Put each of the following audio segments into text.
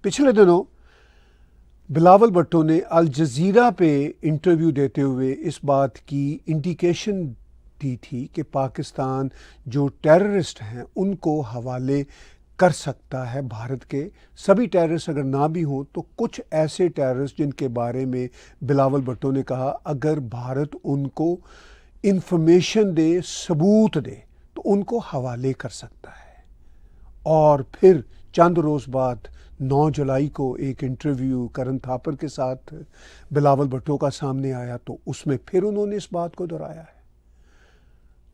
پچھلے دنوں بلاول بھٹو نے الجزیرہ پہ انٹرویو دیتے ہوئے اس بات کی انڈیکیشن دی تھی کہ پاکستان جو ٹیررسٹ ہیں ان کو حوالے کر سکتا ہے بھارت کے. سبھی ٹیررسٹ اگر نہ بھی ہوں تو کچھ ایسے ٹیررسٹ جن کے بارے میں بلاول بھٹو نے کہا اگر بھارت ان کو انفارمیشن دے، ثبوت دے تو ان کو حوالے کر سکتا ہے. اور پھر چند روز بعد 9 جولائی کو ایک انٹرویو کرن تھاپر کے ساتھ بلاول بھٹو کا سامنے آیا تو اس میں پھر انہوں نے اس بات کو دہرایا ہے.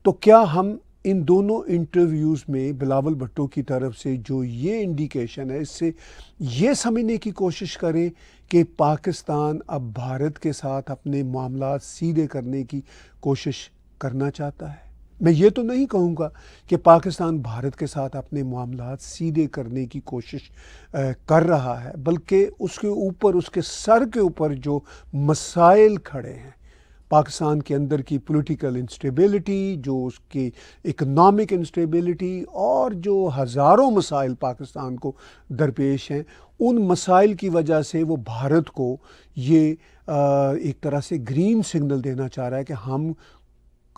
تو کیا ہم ان دونوں انٹرویوز میں بلاول بھٹو کی طرف سے جو یہ انڈیکیشن ہے اس سے یہ سمجھنے کی کوشش کریں کہ پاکستان اب بھارت کے ساتھ اپنے معاملات سیدھے کرنے کی کوشش کرنا چاہتا ہے؟ میں یہ تو نہیں کہوں گا کہ پاکستان بھارت کے ساتھ اپنے معاملات سیدھے کرنے کی کوشش کر رہا ہے، بلکہ اس کے اوپر، اس کے سر کے اوپر جو مسائل کھڑے ہیں، پاکستان کے اندر کی پولیٹیکل انسٹیبلٹی، جو اس کی اکنامک انسٹیبلٹی اور جو ہزاروں مسائل پاکستان کو درپیش ہیں، ان مسائل کی وجہ سے وہ بھارت کو یہ ایک طرح سے گرین سگنل دینا چاہ رہا ہے کہ ہم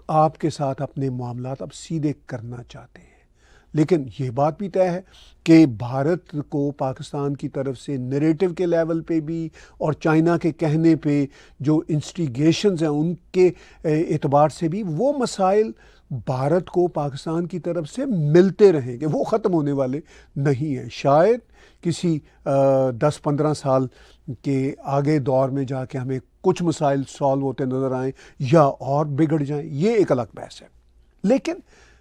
آپ کے ساتھ اپنے معاملات اب سیدھے کرنا چاہتے ہیں. لیکن یہ بات بھی طے ہے کہ بھارت کو پاکستان کی طرف سے نیریٹو کے لیول پہ بھی اور چائنا کے کہنے پہ جو انسٹیگیشنز ہیں ان کے اعتبار سے بھی وہ مسائل بھارت کو پاکستان کی طرف سے ملتے رہیں گے، وہ ختم ہونے والے نہیں ہیں. شاید کسی 10-15 سال کے آگے دور میں جا کے ہمیں کچھ مسائل سالو ہوتے نظر آئیں یا اور بگڑ جائیں، یہ ایک الگ بحث ہے. لیکن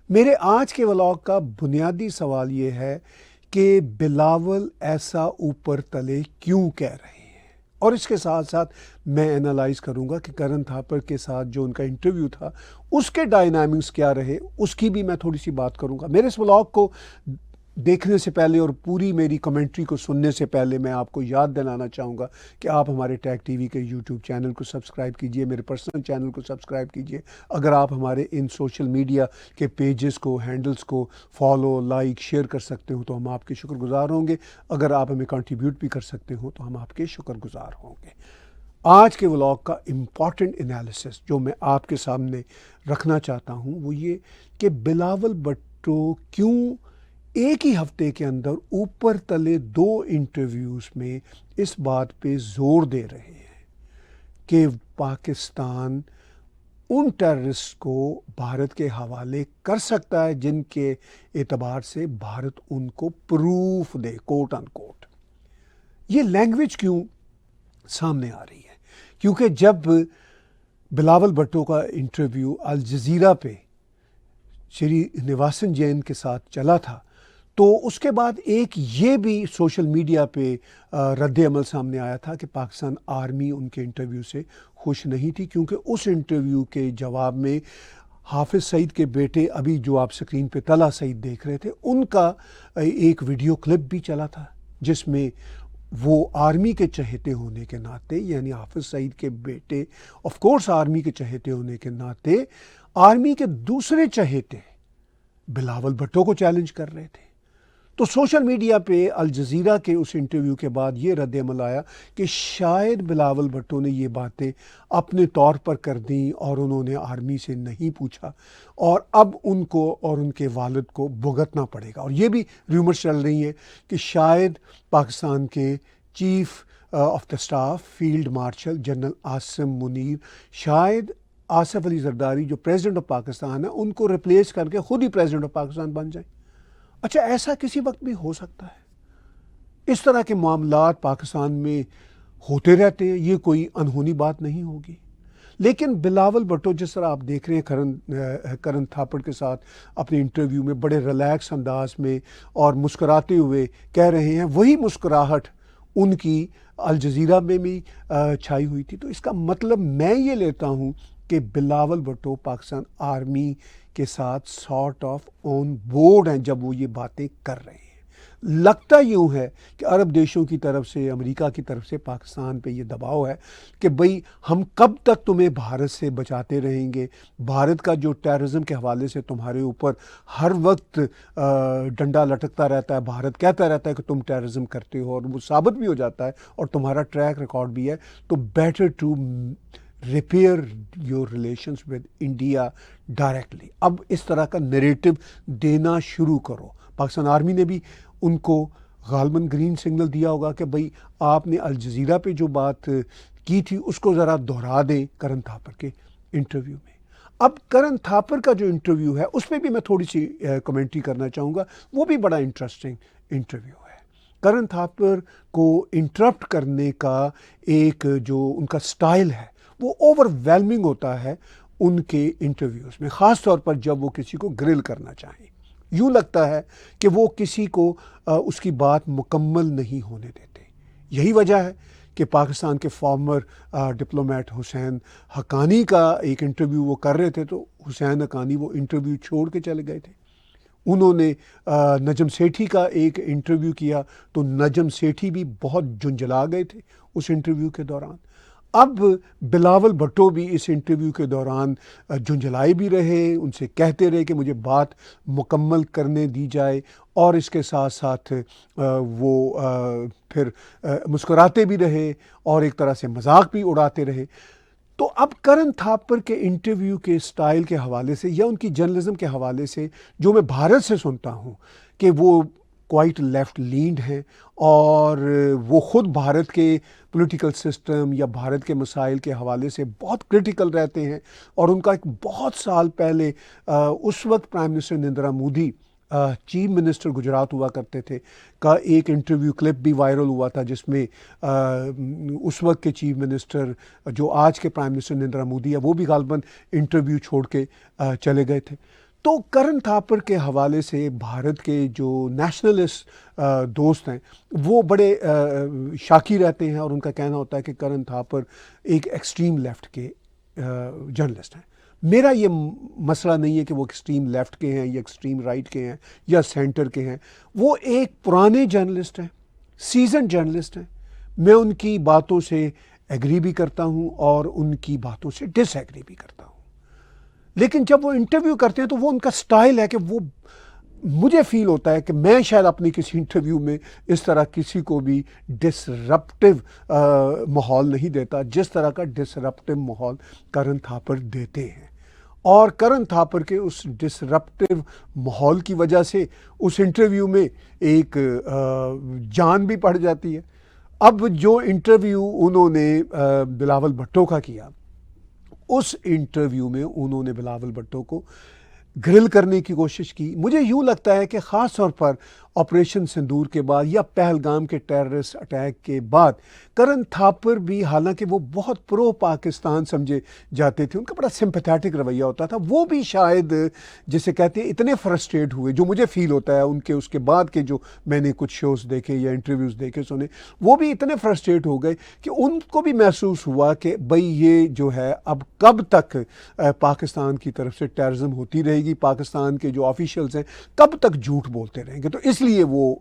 میرے آج کے ولاگ کا بنیادی سوال یہ ہے کہ بلاول ایسا اوپر تلے کیوں کہہ رہے ہیں، اور اس کے ساتھ ساتھ میں انالائز کروں گا کہ کرن تھاپر کے ساتھ جو ان کا انٹرویو تھا اس کے ڈائنامکس کیا رہے، اس کی بھی میں تھوڑی سی بات کروں گا. میرے اس ولاگ کو دیکھنے سے پہلے اور پوری میری کمنٹری کو سننے سے پہلے میں آپ کو یاد دلانا چاہوں گا کہ آپ ہمارے ٹیک ٹی وی کے یوٹیوب چینل کو سبسکرائب کیجئے، میرے پرسنل چینل کو سبسکرائب کیجئے. اگر آپ ہمارے ان سوشل میڈیا کے پیجز کو، ہینڈلز کو فالو، لائک، شیئر کر سکتے ہو تو ہم آپ کے شکر گزار ہوں گے. اگر آپ ہمیں کنٹریبیوٹ بھی کر سکتے ہو تو ہم آپ کے شکر گزار ہوں گے. آج کے ولاگ کا امپورٹنٹ انالیسس جو میں آپ کے سامنے رکھنا چاہتا ہوں وہ یہ کہ بلاول بھٹو کیوں ایک ہی ہفتے کے اندر اوپر تلے 2 انٹرویوز میں اس بات پہ زور دے رہے ہیں کہ پاکستان ان ٹیررسٹ کو بھارت کے حوالے کر سکتا ہے جن کے اعتبار سے بھارت ان کو پروف دے، کوٹ ان کوٹ. یہ لینگویج کیوں سامنے آ رہی ہے؟ کیونکہ جب بلاول بھٹو کا انٹرویو الجزیرہ پہ شری نواسن جین کے ساتھ چلا تھا تو اس کے بعد ایک یہ بھی سوشل میڈیا پہ رد عمل سامنے آیا تھا کہ پاکستان آرمی ان کے انٹرویو سے خوش نہیں تھی، کیونکہ اس انٹرویو کے جواب میں حافظ سعید کے بیٹے، ابھی جو آپ سکرین پہ طلحہ سعید دیکھ رہے تھے، ان کا ایک ویڈیو کلپ بھی چلا تھا جس میں وہ آرمی کے چہیتے ہونے کے ناطے، یعنی حافظ سعید کے بیٹے آف کورس آرمی کے چہیتے ہونے کے ناطے آرمی کے دوسرے چہیتے بلاول بھٹو کو چیلنج کر رہے تھے. تو سوشل میڈیا پہ الجزیرہ کے اس انٹرویو کے بعد یہ رد عمل آیا کہ شاید بلاول بھٹو نے یہ باتیں اپنے طور پر کر دیں اور انہوں نے آرمی سے نہیں پوچھا، اور اب ان کو اور ان کے والد کو بھگتنا پڑے گا. اور یہ بھی ریومرز چل رہی ہیں کہ شاید پاکستان کے chief of the staff field marshal general Asim Munir شاید آصف علی زرداری جو پریزیڈنٹ آف پاکستان ہے ان کو ریپلیس کر کے خود ہی پریزیڈنٹ آف پاکستان بن جائیں. اچھا، ایسا کسی وقت بھی ہو سکتا ہے. اس طرح کے معاملات پاکستان میں ہوتے رہتے ہیں، یہ کوئی انہونی بات نہیں ہوگی. لیکن بلاول بھٹو جس طرح آپ دیکھ رہے ہیں کرن تھاپڑ کے ساتھ اپنے انٹرویو میں بڑے ریلیکس انداز میں اور مسکراتے ہوئے کہہ رہے ہیں، وہی مسکراہٹ ان کی الجزیرہ میں بھی چھائی ہوئی تھی. تو اس کا مطلب میں یہ لیتا ہوں کہ بلاول بھٹو پاکستان آرمی کے ساتھ سارٹ آف آن بورڈ ہیں جب وہ یہ باتیں کر رہے ہیں. لگتا یوں ہے کہ عرب دیشوں کی طرف سے، امریکہ کی طرف سے پاکستان پہ یہ دباؤ ہے کہ بھئی ہم کب تک تمہیں بھارت سے بچاتے رہیں گے، بھارت کا جو ٹیررزم کے حوالے سے تمہارے اوپر ہر وقت ڈنڈا لٹکتا رہتا ہے، بھارت کہتا رہتا ہے کہ تم ٹیررزم کرتے ہو، اور وہ ثابت بھی ہو جاتا ہے اور تمہارا ٹریک ریکارڈ بھی ہے، تو better to repair your relations with India directly. اب اس طرح کا نیریٹو دینا شروع کرو۔ پاکستان آرمی نے بھی ان کو غالباً گرین سگنل دیا ہوگا کہ بھئی آپ نے الجزیرہ پہ جو بات کی تھی اس کو ذرا دہرا دیں کرن تھاپر کے انٹرویو میں۔ اب کرن تھاپر کا جو انٹرویو ہے اس پہ بھی میں تھوڑی سی کمنٹری کرنا چاہوں گا، وہ بھی بڑا انٹرسٹنگ انٹرویو ہے۔ کرن تھاپر کو انٹرپٹ کرنے کا ایک جو ان کا سٹائل ہے وہ اوور ویلمنگ ہوتا ہے ان کے انٹرویوز میں، خاص طور پر جب وہ کسی کو گرل کرنا چاہیں۔ یوں لگتا ہے کہ وہ کسی کو اس کی بات مکمل نہیں ہونے دیتے۔ یہی وجہ ہے کہ پاکستان کے فارمر ڈپلومیٹ حسین حقانی کا ایک انٹرویو وہ کر رہے تھے تو حسین حقانی وہ انٹرویو چھوڑ کے چلے گئے تھے۔ انہوں نے نجم سیٹھی کا ایک انٹرویو کیا تو نجم سیٹھی بھی بہت جھنجھلا گئے تھے اس انٹرویو کے دوران۔ اب بلاول بھٹو بھی اس انٹرویو کے دوران جھنجھلائے بھی رہے، ان سے کہتے رہے کہ مجھے بات مکمل کرنے دی جائے، اور اس کے ساتھ ساتھ وہ پھر مسکراتے بھی رہے اور ایک طرح سے مذاق بھی اڑاتے رہے۔ تو اب کرن تھاپر کے انٹرویو کے سٹائل کے حوالے سے یا ان کی جرنلزم کے حوالے سے جو میں بھارت سے سنتا ہوں کہ وہ کوائٹ لیفٹ لینڈ ہیں، اور وہ خود بھارت کے پولیٹیکل سسٹم یا بھارت کے مسائل کے حوالے سے بہت کرٹیکل رہتے ہیں، اور ان کا ایک بہت سال پہلے اس وقت prime minister Narendra Modi chief minister Gujarat ہوا کرتے تھے کا ایک انٹرویو کلپ بھی وائرل ہوا تھا، جس میں اس وقت کے چیف منسٹر جو آج کے پرائم منسٹر نریندر مودی ہے وہ بھی غالباً انٹرویو چھوڑ کے چلے گئے تھے۔ تو کرن تھاپر کے حوالے سے بھارت کے جو نیشنلسٹ دوست ہیں وہ بڑے شاکی رہتے ہیں، اور ان کا کہنا ہوتا ہے کہ کرن تھاپر ایک ایکسٹریم لیفٹ کے جرنلسٹ ہیں۔ میرا یہ مسئلہ نہیں ہے کہ وہ ایکسٹریم لیفٹ کے ہیں یا ایکسٹریم رائٹ کے ہیں یا سینٹر کے ہیں، وہ ایک پرانے جرنلسٹ ہیں، سیزن جرنلسٹ ہیں۔ میں ان کی باتوں سے ایگری بھی کرتا ہوں اور ان کی باتوں سے ڈس ایگری بھی کرتا ہوں، لیکن جب وہ انٹرویو کرتے ہیں تو وہ ان کا سٹائل ہے کہ وہ، مجھے فیل ہوتا ہے کہ میں شاید اپنی کسی انٹرویو میں اس طرح کسی کو بھی ڈسرپٹیو ماحول نہیں دیتا جس طرح کا ڈسرپٹیو ماحول کرن تھاپر دیتے ہیں، اور کرن تھاپر کے اس ڈسرپٹیو ماحول کی وجہ سے اس انٹرویو میں ایک جان بھی پڑ جاتی ہے۔ اب جو انٹرویو انہوں نے بلاول بھٹو کا کیا، اس انٹرویو میں انہوں نے بلاول بھٹو کو گرل کرنے کی کوشش کی۔ مجھے یوں لگتا ہے کہ خاص طور پر آپریشن سندور کے بعد یا پہلگام کے ٹیررسٹ اٹیک کے بعد کرن تھاپر بھی، حالانکہ وہ بہت پرو پاکستان سمجھے جاتے تھے، ان کا بڑا سمپیتھیٹک رویہ ہوتا تھا، وہ بھی شاید جسے کہتے ہیں اتنے فرسٹریٹ ہوئے، جو مجھے فیل ہوتا ہے ان کے اس کے بعد کے جو میں نے کچھ شوز دیکھے یا انٹرویوز دیکھے سنے، وہ بھی اتنے فرسٹریٹ ہو گئے کہ ان کو بھی محسوس ہوا کہ بھئی یہ جو ہے اب کب تک پاکستان کی طرف سے ٹیررزم ہوتی رہے گی، پاکستان کے جو آفیشلز ہیں کب تک جھوٹ بولتے رہیں گے۔ تو اس لیے وہ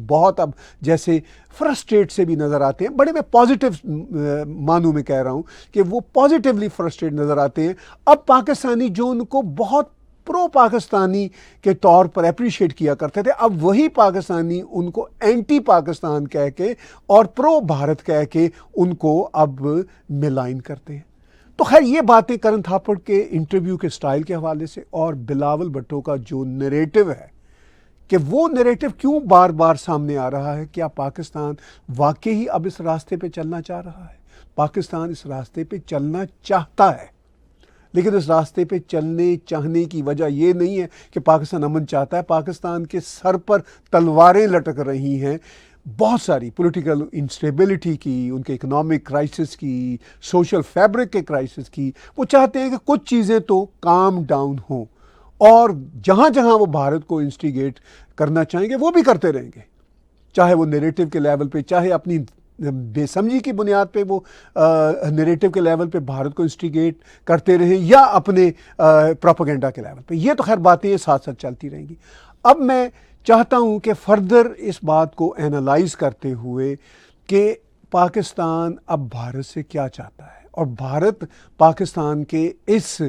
بہت اب جیسے فرسٹریٹ سے بھی نظر آتے ہیں، بڑے میں پازیٹیو معنوں میں کہہ رہا ہوں کہ وہ پازیٹیولی فرسٹریٹ نظر آتے ہیں۔ اب پاکستانی جو ان کو بہت پرو پاکستانی کے طور پر اپریشیٹ کیا کرتے تھے، اب وہی پاکستانی ان کو اینٹی پاکستان کہہ کے اور پرو بھارت کہہ کے ان کو اب ملائن کرتے ہیں۔ تو خیر یہ باتیں کرن تھاپر کے انٹرویو کے سٹائل کے حوالے سے، اور بلاول بھٹو کا جو نیریٹو ہے کہ وہ نیریٹو کیوں بار بار سامنے آ رہا ہے، کیا پاکستان واقعی اب اس راستے پہ چلنا چاہ رہا ہے؟ پاکستان اس راستے پہ چلنا چاہتا ہے، لیکن اس راستے پہ چلنے چاہنے کی وجہ یہ نہیں ہے کہ پاکستان امن چاہتا ہے۔ پاکستان کے سر پر تلواریں لٹک رہی ہیں، بہت ساری پولیٹیکل انسٹیبلٹی کی، ان کے اکنامک کرائسس کی، سوشل فیبرک کے کرائسس کی۔ وہ چاہتے ہیں کہ کچھ چیزیں تو کام ڈاؤن ہوں، اور جہاں جہاں وہ بھارت کو انسٹیگیٹ کرنا چاہیں گے وہ بھی کرتے رہیں گے، چاہے وہ نیریٹو کے لیول پہ، چاہے اپنی بے سمجھی کی بنیاد پہ وہ نیریٹو کے لیول پہ بھارت کو انسٹیگیٹ کرتے رہیں، یا اپنے پروپیگنڈا کے لیول پہ۔ یہ تو خیر باتیں ساتھ ساتھ چلتی رہیں گی۔ اب میں چاہتا ہوں کہ فردر اس بات کو اینالائز کرتے ہوئے کہ پاکستان اب بھارت سے کیا چاہتا ہے اور بھارت پاکستان کے اس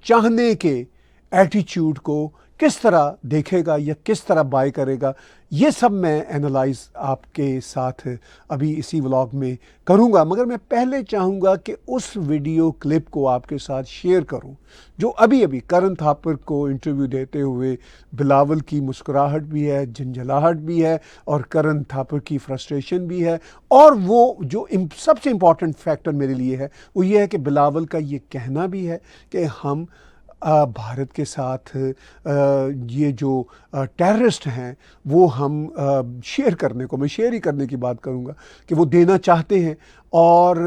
چاہنے کے ایٹیچیوڈ کو کس طرح دیکھے گا یا کس طرح بائی کرے گا، یہ سب میں اینالائز آپ کے ساتھ ابھی اسی ولاگ میں کروں گا۔ مگر میں پہلے چاہوں گا کہ اس ویڈیو کلپ کو آپ کے ساتھ شیئر کروں جو ابھی کرن تھاپر کو انٹرویو دیتے ہوئے بلاول کی مسکراہٹ بھی ہے، جھنجھلاہٹ بھی ہے اور کرن تھاپر کی فرسٹریشن بھی ہے، اور وہ جو سب سے امپورٹنٹ فیکٹر میرے لیے ہے وہ یہ ہے کہ بلاول کا یہ کہنا بھی ہے کہ ہم بھارت کے ساتھ یہ جو ٹیررسٹ ہیں وہ ہم شیئر کرنے کو، میں شیئر ہی کرنے کی بات کروں گا کہ وہ دینا چاہتے ہیں، اور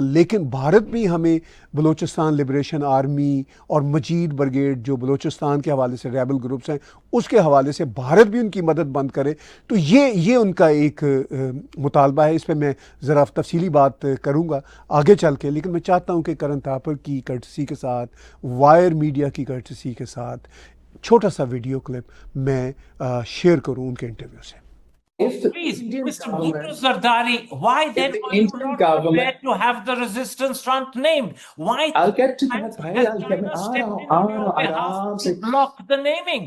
لیکن بھارت بھی ہمیں بلوچستان لبریشن آرمی اور مجید بریگیڈ جو بلوچستان کے حوالے سے ریبل گروپس ہیں اس کے حوالے سے بھارت بھی ان کی مدد بند کرے۔ تو یہ ان کا ایک مطالبہ ہے، اس پہ میں ذرا تفصیلی بات کروں گا آگے چل کے، لیکن میں چاہتا ہوں کہ کرن تھاپر کی کرٹسی کے ساتھ، وائر میڈیا کی کرٹسی کے ساتھ چھوٹا سا ویڈیو کلپ میں شیئر کروں ان کے انٹرویو سے۔ Please, Mr. Bhutto Zardari, why then are you not prepared to have the resistance front named? Why I'll get to that, bhai. has I'll China get stepped in on your behalf to block the naming?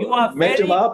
You are very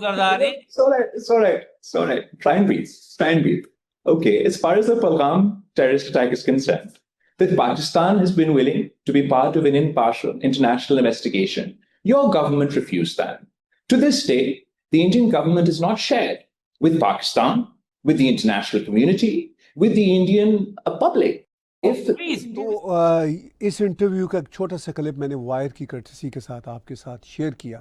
Zardari. It's all right. Try and breathe. Okay, as far as the Pahalgam terrorist attack is concerned, that Pakistan has been willing to be part of an impartial international investigation. Your government refused that. To this day, the Indian government is not shared with Pakistan, with the international community, with the Indian public. تو اس interview کا ایک چھوٹا سا clip میں نے wire کی courtesy کے ساتھ آپ کے ساتھ شیئر کیا،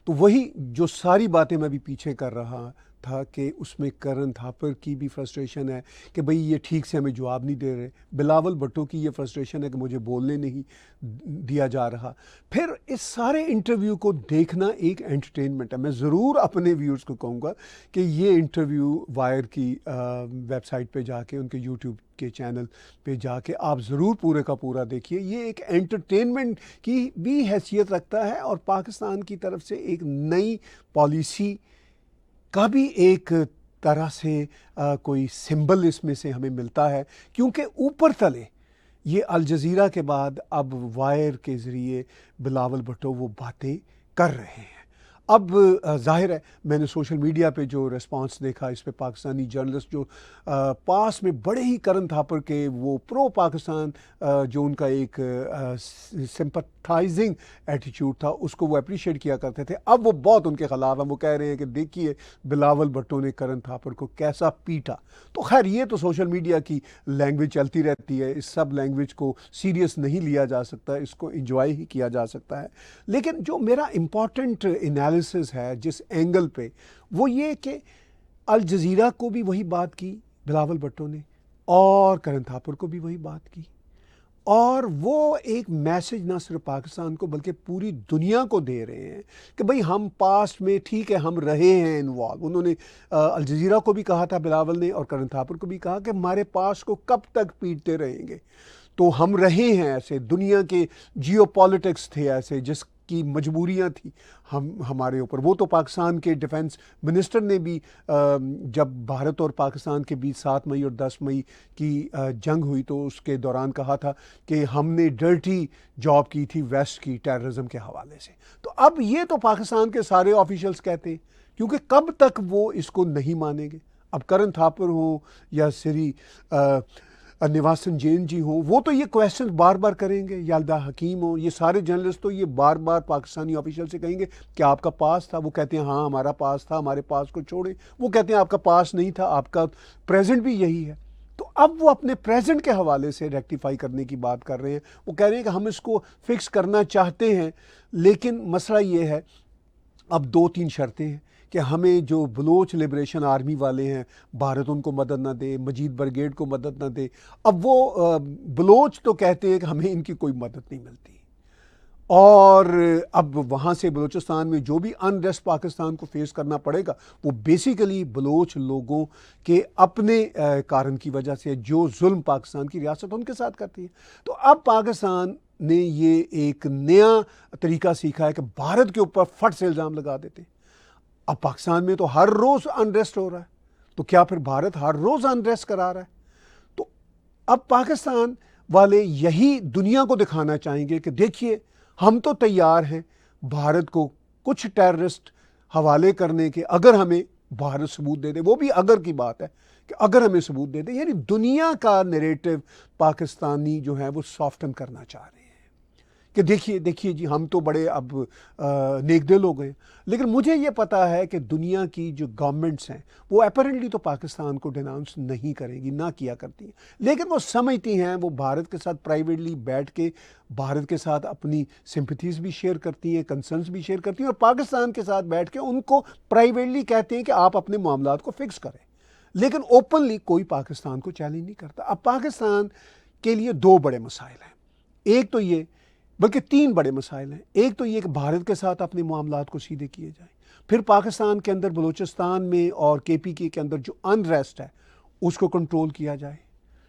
تو وہی جو ساری باتیں میں بھی پیچھے کر رہا تھا کہ اس میں کرن تھاپر کی بھی فرسٹریشن ہے کہ بھئی یہ ٹھیک سے ہمیں جواب نہیں دے رہے، بلاول بھٹو کی یہ فرسٹریشن ہے کہ مجھے بولنے نہیں دیا جا رہا۔ پھر اس سارے انٹرویو کو دیکھنا ایک انٹرٹینمنٹ ہے۔ میں ضرور اپنے ویورز کو کہوں گا کہ یہ انٹرویو وائر کی ویب سائٹ پہ جا کے، ان کے یوٹیوب کے چینل پہ جا کے آپ ضرور پورے کا پورا دیکھیے۔ یہ ایک انٹرٹینمنٹ کی بھی حیثیت رکھتا ہے اور پاکستان کی طرف سے ایک نئی پالیسی کا بھی ایک طرح سے کوئی سمبل اس میں سے ہمیں ملتا ہے، کیونکہ اوپر تلے یہ الجزیرہ کے بعد اب وائر کے ذریعے بلاول بھٹو وہ باتیں کر رہے ہیں۔ اب ظاہر ہے میں نے سوشل میڈیا پہ جو ریسپانس دیکھا اس پہ پاکستانی جرنلسٹ جو پاس میں بڑے ہی کرن تھاپر کے وہ پرو پاکستان جو ان کا ایک سمپتھائزنگ ایٹیچیوڈ تھا اس کو وہ اپریشیٹ کیا کرتے تھے، اب وہ بہت ان کے خلاف ہیں۔ وہ کہہ رہے ہیں کہ دیکھیے بلاول بھٹو نے کرن تھاپر کو کیسا پیٹا۔ تو خیر یہ تو سوشل میڈیا کی لینگویج چلتی رہتی ہے، اس سب لینگویج کو سیریس نہیں لیا جا سکتا، اس کو انجوائے ہی کیا جا سکتا ہے۔ لیکن جو میرا امپورٹنٹ انالیسس ہے جس اینگل پہ، وہ یہ کہ الجزیرہ کو بھی وہی بات کی بلاول بھٹو نے اور کرن تھاپر کو بھی وہی بات کی، اور وہ ایک میسج نہ صرف پاکستان کو بلکہ پوری دنیا کو دے رہے ہیں کہ بھئی ہم پاسٹ میں ٹھیک ہے ہم رہے ہیں انوالو۔ انہوں نے الجزیرہ کو بھی کہا تھا بلاول نے اور کرن تھاپر کو بھی کہا کہ ہمارے پاسٹ کو کب تک پیٹتے رہیں گے، تو ہم رہے ہیں ایسے، دنیا کے جیو پالیٹکس تھے ایسے جس کی مجبوریاں تھیں ہمارے اوپر۔ وہ تو پاکستان کے ڈیفنس منسٹر نے بھی جب بھارت اور پاکستان کے بیچ 7 مئی اور 10 مئی کی جنگ ہوئی تو اس کے دوران کہا تھا کہ ہم نے ڈرٹی جاب کی تھی ویسٹ کی ٹیررزم کے حوالے سے۔ تو اب یہ تو پاکستان کے سارے آفیشلز کہتے ہیں، کیونکہ کب تک وہ اس کو نہیں مانیں گے۔ اب کرن تھاپر ہوں یا سری نواسن جین جی ہوں، وہ تو یہ کویسچن بار بار کریں گے، یلدا حکیم ہوں، یہ سارے جرنلسٹ تو یہ بار بار پاکستانی آفیشل سے کہیں گے کہ آپ کا پاس تھا۔ وہ کہتے ہیں ہاں ہمارا پاس تھا، ہمارے پاس کو چھوڑیں۔ وہ کہتے ہیں آپ کا پاس نہیں تھا، آپ کا پریزنٹ بھی یہی ہے۔ تو اب وہ اپنے پریزنٹ کے حوالے سے ریکٹیفائی کرنے کی بات کر رہے ہیں۔ وہ کہہ رہے ہیں کہ ہم اس کو فکس کرنا چاہتے ہیں، لیکن مسئلہ یہ ہے اب 2-3 شرطیں ہیں کہ ہمیں جو بلوچ لبریشن آرمی والے ہیں بھارت ان کو مدد نہ دے، مجید بریگیڈ کو مدد نہ دے۔ اب وہ بلوچ تو کہتے ہیں کہ ہمیں ان کی کوئی مدد نہیں ملتی، اور اب وہاں سے بلوچستان میں جو بھی انریسٹ پاکستان کو فیس کرنا پڑے گا وہ بیسیکلی بلوچ لوگوں کے اپنے کارن کی وجہ سے، جو ظلم پاکستان کی ریاست ان کے ساتھ کرتی ہے۔ تو اب پاکستان نے یہ ایک نیا طریقہ سیکھا ہے کہ بھارت کے اوپر فٹ سے الزام لگا دیتے ہیں۔ اب پاکستان میں تو ہر روز انریسٹ ہو رہا ہے، تو کیا پھر بھارت ہر روز انریسٹ کرا رہا ہے؟ تو اب پاکستان والے یہی دنیا کو دکھانا چاہیں گے کہ دیکھیے ہم تو تیار ہیں بھارت کو کچھ ٹیررسٹ حوالے کرنے کے، اگر ہمیں بھارت ثبوت دے دے۔ وہ بھی اگر کی بات ہے کہ اگر ہمیں ثبوت دے دے، یعنی دنیا کا نیریٹو پاکستانی جو ہے وہ سافٹن کرنا چاہ رہے ہیں کہ دیکھیے جی ہم تو بڑے اب نیک دل ہو گئے۔ لیکن مجھے یہ پتہ ہے کہ دنیا کی جو گورنمنٹس ہیں وہ اپیرنٹلی تو پاکستان کو ڈیناؤنس نہیں کریں گی، نہ کیا کرتی ہیں، لیکن وہ سمجھتی ہیں، وہ بھارت کے ساتھ پرائیویٹلی بیٹھ کے بھارت کے ساتھ اپنی سمپتھیز بھی شیئر کرتی ہیں، کنسرنس بھی شیئر کرتی ہیں، اور پاکستان کے ساتھ بیٹھ کے ان کو پرائیویٹلی کہتے ہیں کہ آپ اپنے معاملات کو فکس کریں، لیکن اوپنلی کوئی پاکستان کو چیلنج نہیں کرتا۔ اب پاکستان کے لیے دو بڑے مسائل ہیں، ایک تو یہ، بلکہ تین بڑے مسائل ہیں۔ ایک تو یہ کہ بھارت کے ساتھ اپنے معاملات کو سیدھے کیے جائیں، پھر پاکستان کے اندر بلوچستان میں اور KPK کے اندر جو انریسٹ ہے اس کو کنٹرول کیا جائے۔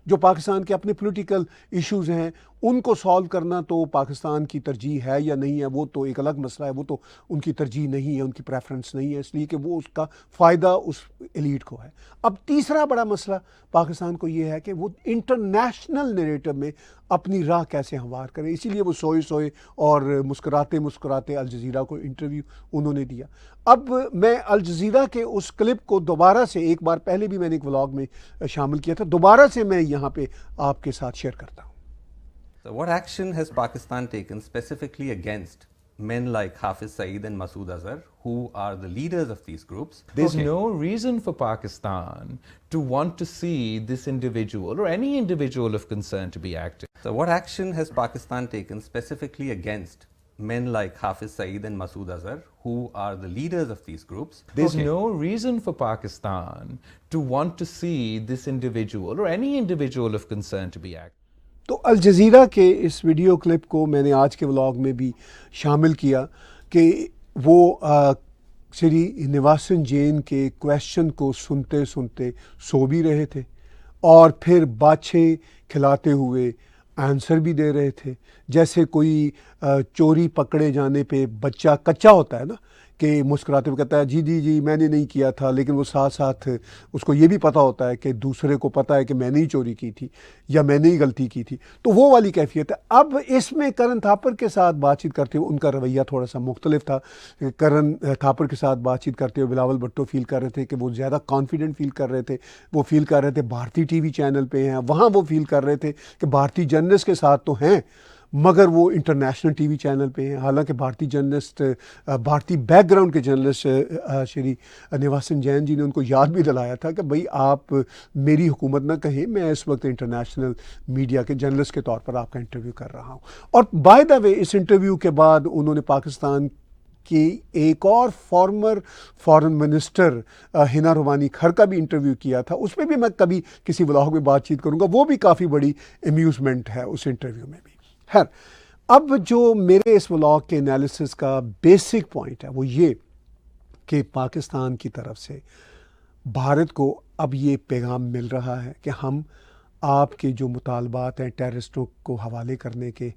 جو پاکستان کے اپنے پولیٹیکل ایشوز ہیں ان کو سالو کرنا تو پاکستان کی ترجیح ہے یا نہیں ہے وہ تو ایک الگ مسئلہ ہے، وہ تو ان کی ترجیح نہیں ہے، ان کی پریفرنس نہیں ہے، اس لیے کہ وہ اس کا فائدہ اس ایلیٹ کو ہے۔ اب تیسرا بڑا مسئلہ پاکستان کو یہ ہے کہ وہ انٹرنیشنل نیریٹو میں اپنی راہ کیسے ہموار کرے، اسی لیے وہ سوئے اور مسکراتے الجزیرہ کو انٹرویو انہوں نے دیا۔ اب میں الجزیرہ کے اس کلپ کو دوبارہ سے، ایک بار پہلے بھی میں نے ایک ولاگ میں شامل کیا تھا، دوبارہ سے میں یہاں پہ آپ کے ساتھ شیئر کرتا ہوں۔ So what action has Pakistan taken specifically against men like Hafiz Saeed and Masood Azhar, who are the leaders of these groups? There's no reason for Pakistan to want to see this individual or any individual of concern to be active. So what action has Pakistan taken specifically against men like Hafiz Saeed and Masood Azhar, who are the leaders of these groups? There's no reason for Pakistan to want to see this individual or any individual of concern to be active. تو Al Jazeera کے اس video clip کو میں نے آج کے vlog میں بھی شامل کیا کہ وہ شری نواسن جین کے کویشچن کو سنتے سو بھی رہے تھے، اور پھر باچھیں کھلاتے ہوئے آنسر بھی دے رہے تھے، جیسے کوئی چوری پکڑے جانے پہ بچہ کچا ہوتا ہے نا، کہ مسکراتے ہوئے کہتا ہے جی میں نے نہیں کیا تھا، لیکن وہ ساتھ اس کو یہ بھی پتہ ہوتا ہے کہ دوسرے کو پتہ ہے کہ میں نے ہی چوری کی تھی یا میں نے ہی غلطی کی تھی، تو وہ والی کیفیت ہے۔ اب اس میں کرن تھاپر کے ساتھ بات چیت کرتے ہوئے ان کا رویہ تھوڑا سا مختلف تھا۔ کرن تھاپر کے ساتھ بات چیت کرتے ہوئے بلاول بھٹو فیل کر رہے تھے کہ وہ زیادہ کانفیڈنٹ فیل کر رہے تھے، وہ فیل کر رہے تھے بھارتی ٹی وی چینل پہ ہیں، وہاں وہ فیل کر رہے تھے کہ بھارتی جرنلسٹ کے ساتھ تو ہیں مگر وہ انٹرنیشنل ٹی وی چینل پہ ہیں، حالانکہ بھارتی جرنلسٹ، بھارتی بیک گراؤنڈ کے جرنلسٹ شری نواسن جین جی نے ان کو یاد بھی دلایا تھا کہ بھائی آپ میری حکومت نہ کہیں، میں اس وقت انٹرنیشنل میڈیا کے جرنلسٹ کے طور پر آپ کا انٹرویو کر رہا ہوں۔ اور by the way us interview کے بعد انہوں نے پاکستان کی ایک اور فارمر فارن منسٹر ہنا روانی کھر کا بھی انٹرویو کیا تھا، اس میں بھی میں کبھی کسی ولاگ میں بات چیت کروں گا، وہ بھی کافی بڑی امیوزمنٹ ہے اس انٹرویو میں بھی۔ خیر، اب جو میرے اس ولاگ کے انالیسس کا بیسک پوائنٹ ہے وہ یہ کہ پاکستان کی طرف سے بھارت کو اب یہ پیغام مل رہا ہے کہ ہم آپ کے جو مطالبات ہیں ٹیررسٹوں کو حوالے کرنے کے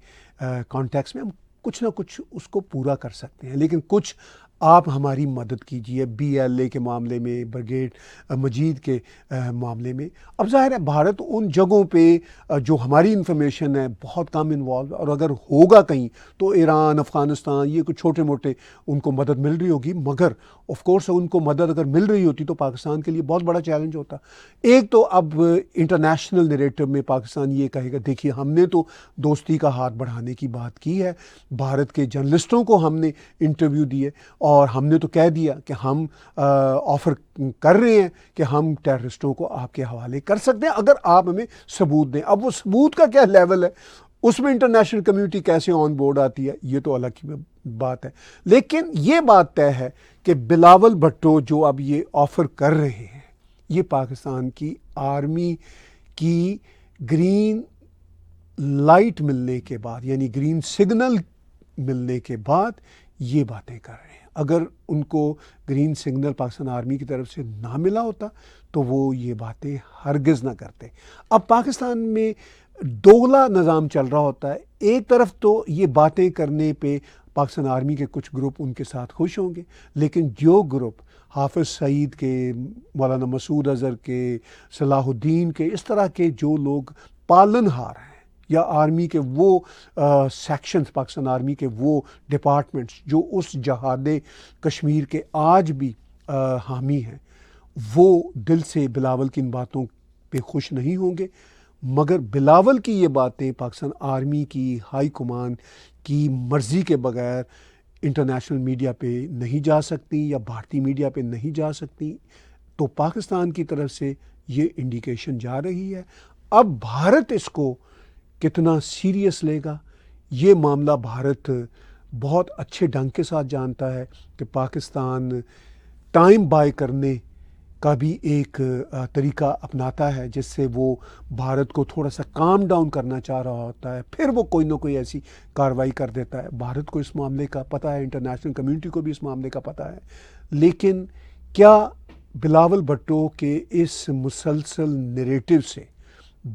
کانٹیکس میں، ہم کچھ نہ کچھ اس کو پورا کر سکتے ہیں، لیکن کچھ آپ ہماری مدد کیجیے BLA کے معاملے میں، بریگیڈ مجید کے معاملے میں۔ اب ظاہر ہے بھارت ان جگہوں پہ جو ہماری انفارمیشن ہے بہت کم انوالو، اور اگر ہوگا کہیں تو ایران، افغانستان، یہ کچھ چھوٹے موٹے ان کو مدد مل رہی ہوگی، مگر آف کورس ان کو مدد اگر مل رہی ہوتی تو پاکستان کے لیے بہت بڑا چیلنج ہوتا۔ ایک تو اب انٹرنیشنل نیریٹو میں پاکستان یہ کہے گا دیکھیے ہم نے تو دوستی کا ہاتھ بڑھانے کی بات کی ہے، بھارت کے جرنلسٹوں کو ہم نے انٹرویو دیے اور ہم نے تو کہہ دیا کہ ہم آفر کر رہے ہیں کہ ہم ٹیررسٹوں کو آپ کے حوالے کر سکتے ہیں اگر آپ ہمیں ثبوت دیں۔ اب وہ ثبوت کا کیا لیول ہے، اس میں انٹرنیشنل کمیونٹی کیسے آن بورڈ آتی ہے، یہ تو الگ کی بات ہے، لیکن یہ بات طے ہے کہ بلاول بھٹو جو اب یہ آفر کر رہے ہیں، یہ پاکستان کی آرمی کی گرین لائٹ ملنے کے بعد، یعنی گرین سگنل ملنے کے بعد یہ باتیں کر رہے ہیں. اگر ان کو گرین سگنل پاکستان آرمی کی طرف سے نہ ملا ہوتا تو وہ یہ باتیں ہرگز نہ کرتے. اب پاکستان میں دوگلا نظام چل رہا ہوتا ہے. ایک طرف تو یہ باتیں کرنے پہ پاکستان آرمی کے کچھ گروپ ان کے ساتھ خوش ہوں گے، لیکن جو گروپ حافظ سعید کے، مولانا مسعود اظہر کے، صلاح الدین کے، اس طرح کے جو لوگ پالن ہار ہیں، یا آرمی کے وہ سیکشنز، پاکستان آرمی کے وہ ڈپارٹمنٹس جو اس جہاد کشمیر کے آج بھی حامی ہیں، وہ دل سے بلاول کی ان باتوں پہ خوش نہیں ہوں گے. مگر بلاول کی یہ باتیں پاکستان آرمی کی ہائی کمان کی مرضی کے بغیر انٹرنیشنل میڈیا پہ نہیں جا سکتی یا بھارتی میڈیا پہ نہیں جا سکتی. تو پاکستان کی طرف سے یہ انڈیکیشن جا رہی ہے. اب بھارت اس کو کتنا سیریس لے گا، یہ معاملہ بھارت بہت اچھے ڈھنگ کے ساتھ جانتا ہے کہ پاکستان ٹائم بائی کرنے کا بھی ایک طریقہ اپناتا ہے، جس سے وہ بھارت کو تھوڑا سا کام ڈاؤن کرنا چاہ رہا ہوتا ہے، پھر وہ کوئی نہ کوئی ایسی کارروائی کر دیتا ہے. بھارت کو اس معاملے کا پتہ ہے، انٹرنیشنل کمیونٹی کو بھی اس معاملے کا پتہ ہے. لیکن کیا بلاول بھٹو کے اس مسلسل نیریٹو سے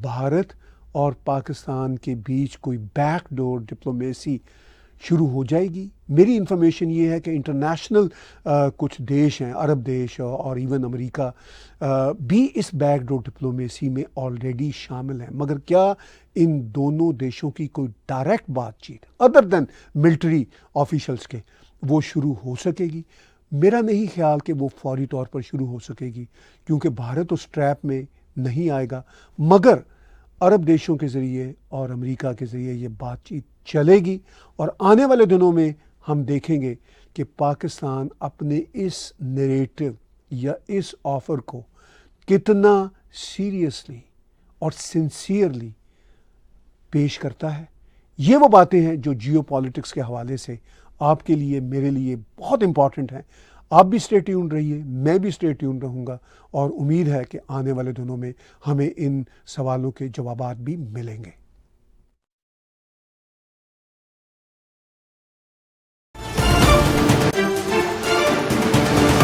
بھارت اور پاکستان کے بیچ کوئی بیک ڈور ڈپلومیسی شروع ہو جائے گی؟ میری انفارمیشن یہ ہے کہ انٹرنیشنل کچھ دیش ہیں، عرب دیش اور ایون امریکہ بھی اس بیک ڈور ڈپلومیسی میں آلریڈی شامل ہیں. مگر کیا ان دونوں دیشوں کی کوئی ڈائریکٹ بات چیت ادر دین ملٹری آفیشلز کے وہ شروع ہو سکے گی؟ میرا نہیں خیال کہ وہ فوری طور پر شروع ہو سکے گی، کیونکہ بھارت اس ٹریپ میں نہیں آئے گا. مگر عرب دیشوں کے ذریعے اور امریکہ کے ذریعے یہ بات چیت چلے گی، اور آنے والے دنوں میں ہم دیکھیں گے کہ پاکستان اپنے اس نیریٹو یا اس آفر کو کتنا سیریسلی اور سنسیئرلی پیش کرتا ہے. یہ وہ باتیں ہیں جو جیو پالیٹکس کے حوالے سے آپ کے لیے، میرے لیے بہت امپورٹنٹ ہیں. آپ بھی اسٹے ٹیونڈ رہیے، میں بھی اسٹے ٹیونڈ رہوں گا، اور امید ہے کہ آنے والے دنوں میں ہمیں ان سوالوں کے جوابات بھی ملیں گے.